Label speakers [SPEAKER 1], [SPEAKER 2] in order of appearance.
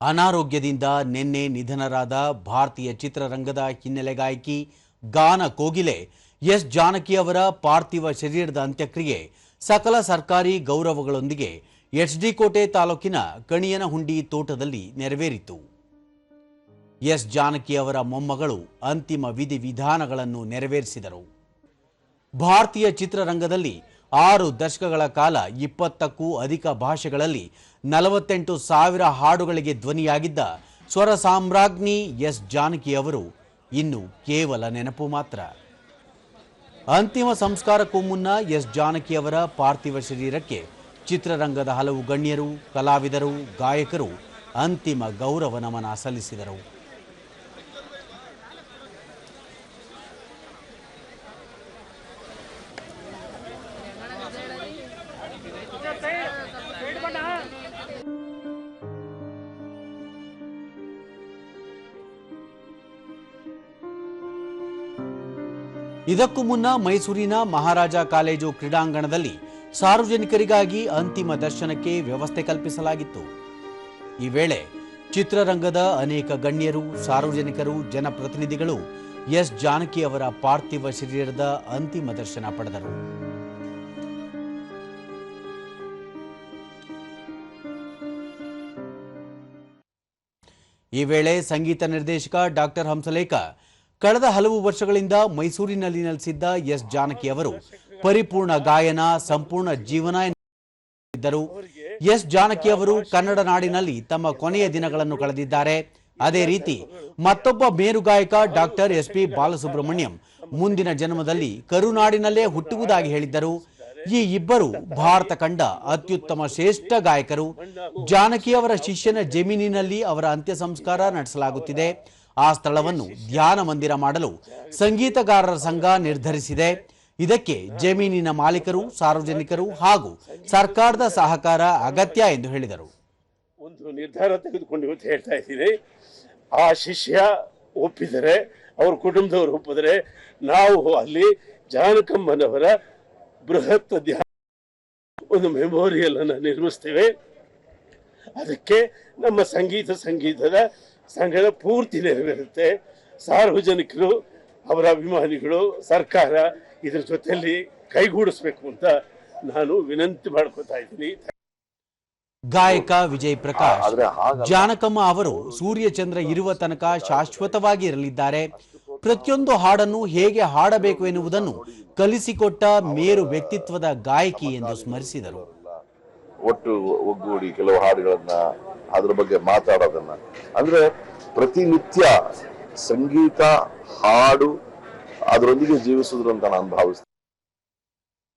[SPEAKER 1] ಅನಾರೋಗ್ಯದಿಂದ ನಿನ್ನೆ ನಿಧನರಾದ ಭಾರತೀಯ ಚಿತ್ರರಂಗದ ಹಿನ್ನೆಲೆ ಗಾಯಕಿ ಗಾನ ಕೋಗಿಲೆ ಎಸ್ ಜಾನಕಿ ಅವರ ಪಾರ್ಥಿವ ಶರೀರದ ಅಂತ್ಯಕ್ರಿಯೆ ಸಕಲ ಸರ್ಕಾರಿ ಗೌರವಗಳೊಂದಿಗೆ ಎಚ್ಡಿ ಕೋಟೆ ತಾಲೂಕಿನ ಕಣಿಯನಹುಂಡಿ ತೋಟದಲ್ಲಿ ನೆರವೇರಿತು. ಎಸ್ ಜಾನಕಿ ಅವರ ಮೊಮ್ಮಗಳು ಅಂತಿಮ ವಿಧಿವಿಧಾನಗಳನ್ನು ನೆರವೇರಿಸಿದರು. ಭಾರತೀಯ ಚಿತ್ರರಂಗದಲ್ಲಿ 6 ದಶಕಗಳ ಕಾಲ 20ಕ್ಕೂ ಅಧಿಕ ಭಾಷೆಗಳಲ್ಲಿ 48,000 ಹಾಡುಗಳಿಗೆ ಧ್ವನಿಯಾಗಿದ್ದ ಸ್ವರ ಸಾಮ್ರಾಜ್ಞಿ ಎಸ್ ಜಾನಕಿ ಅವರು ಇನ್ನು ಕೇವಲ ನೆನಪು ಮಾತ್ರ. ಅಂತಿಮ ಸಂಸ್ಕಾರಕ್ಕೂ ಮುನ್ನ ಎಸ್ ಜಾನಕಿ ಅವರ ಪಾರ್ಥಿವ ಶರೀರಕ್ಕೆ ಚಿತ್ರರಂಗದ ಹಲವು ಗಣ್ಯರು, ಕಲಾವಿದರು, ಗಾಯಕರು ಅಂತಿಮ ಗೌರವ ನಮನ ಸಲ್ಲಿಸಿದರು. ಇದಕ್ಕೂ ಮುನ್ನ ಮೈಸೂರಿನ ಮಹಾರಾಜ ಕಾಲೇಜು ಕ್ರೀಡಾಂಗಣದಲ್ಲಿ ಸಾರ್ವಜನಿಕರಿಗಾಗಿ ಅಂತಿಮ ದರ್ಶನಕ್ಕೆ ವ್ಯವಸ್ಥೆ ಕಲ್ಪಿಸಲಾಗಿತ್ತು. ಈ ವೇಳೆ ಚಿತ್ರರಂಗದ ಅನೇಕ ಗಣ್ಯರು, ಸಾರ್ವಜನಿಕರು, ಜನಪ್ರತಿನಿಧಿಗಳು ಎಸ್ ಜಾನಕಿ ಅವರ ಪಾರ್ಥಿವ ಶರೀರದ ಅಂತಿಮ ದರ್ಶನ ಪಡೆದರು. ಈ ವೇಳೆ ಸಂಗೀತ ನಿರ್ದೇಶಕ ಡಾಕ್ಟರ್ ಹಂಸಲೇಖ ಕಳೆದ ಹಲವು ವರ್ಷಗಳಿಂದ ಮೈಸೂರಿನಲ್ಲಿ ನೆಲೆಸಿದ್ದ ಎಸ್ ಜಾನಕಿ ಅವರು ಪರಿಪೂರ್ಣ ಗಾಯನ, ಸಂಪೂರ್ಣ ಜೀವನ ಇದ್ದರು. ಎಸ್ ಜಾನಕಿ ಅವರು ಕನ್ನಡ ನಾಡಿನಲ್ಲಿ ತಮ್ಮ ಕೊನೆಯ ದಿನಗಳನ್ನು ಕಳೆದಿದ್ದಾರೆ. ಅದೇ ರೀತಿ ಮತ್ತೊಬ್ಬ ಮೇರು ಗಾಯಕ ಡಾಕ್ಟರ್ ಎಸ್.ಪಿ. ಬಾಲಸುಬ್ರಹ್ಮಣ್ಯಂ ಮುಂದಿನ ಜನ್ಮದಲ್ಲಿ ಕರುನಾಡಿನಲ್ಲೇ ಹುಟ್ಟುವುದಾಗಿ ಹೇಳಿದ್ದರು. ಈ ಇಬ್ಬರು ಭಾರತ ಕಂಡ ಅತ್ಯುತ್ತಮ ಶ್ರೇಷ್ಠ ಗಾಯಕರು. ಜಾನಕಿ ಅವರ ಶಿಷ್ಯನ ಜಮೀನಿನಲ್ಲಿ ಅವರ ಅಂತ್ಯ ಸಂಸ್ಕಾರ ನಡೆಸಲಾಗುತ್ತಿದೆ. ಆ ಸ್ಥಳವನ್ನು ಧ್ಯಾನ ಮಂದಿರ ಮಾಡಲು ಸಂಗೀತಗಾರರ ಸಂಘ ನಿರ್ಧರಿಸಿದೆ. ಇದಕ್ಕೆ ಜಮೀನಿನ ಮಾಲೀಕರು, ಸಾರ್ವಜನಿಕರು ಹಾಗೂ ಸರ್ಕಾರದ ಸಹಕಾರ ಅಗತ್ಯ ಎಂದು ಹೇಳಿದರು.
[SPEAKER 2] ಒಂದು ನಿರ್ಧಾರ ತೆಗೆದುಕೊಂಡು ಇವತ್ತು ಹೇಳ್ತಾ ಇದ್ದೀನಿ. ಆ ಶಿಷ್ಯ ಒಪ್ಪಿದರೆ, ಅವ್ರ ಕುಟುಂಬದವರು ಒಪ್ಪಿದರೆ, ನಾವು ಅಲ್ಲಿ ಜಾನಕಮ್ಮನವರ ಬೃಹತ್ ಧ್ಯಾನ ಒಂದು ಮೆಮೋರಿಯಲ್ ಅನ್ನು ನಿರ್ಮಿಸ್ತೇವೆ. ಅದಕ್ಕೆ ನಮ್ಮ ಸಂಗೀತದ ಸಂಘದ ಪೂರ್ತಿ ನೆರವೇರುತ್ತೆ. ಸಾರ್ವಜನಿಕರು, ಅವರ ಅಭಿಮಾನಿಗಳು, ಸರ್ಕಾರ ಇದ್ರ ಜೊತೆಯಲ್ಲಿ ಕೈಗೂಡಿಸ್ಬೇಕು ಅಂತ ನಾನು ವಿನಂತಿ ಮಾಡ್ಕೊತಾ ಇದ್ದೀನಿ.
[SPEAKER 1] ಗಾಯಕ ವಿಜಯ್ ಪ್ರಕಾಶ್, ಜಾನಕಮ್ಮ ಅವರು ಸೂರ್ಯಚಂದ್ರ ಇರುವ ತನಕ ಶಾಶ್ವತವಾಗಿ ಇರಲಿದ್ದಾರೆ. ಪ್ರತಿಯೊಂದು ಹಾಡನ್ನು ಹೇಗೆ ಹಾಡಬೇಕು ಎನ್ನುವುದನ್ನು ಕಲಿಸಿಕೊಟ್ಟ ಮೇರು ವ್ಯಕ್ತಿತ್ವದ ಗಾಯಕಿ ಎಂದು ಸ್ಮರಿಸಿದರು.
[SPEAKER 3] ಒಟ್ಟು ಒಗ್ಗೂಡಿ ಕೆಲವು ಹಾಡುಗಳನ್ನ ಅದ್ರ ಬಗ್ಗೆ ಮಾತಾಡೋದನ್ನ ಅಂದ್ರೆ ಪ್ರತಿನಿತ್ಯ ಸಂಗೀತ, ಹಾಡು ಅದರೊಂದಿಗೆ ಜೀವಿಸುವುದು ಅಂತ ನಾನು ಭಾವಿಸ್ತೇನೆ.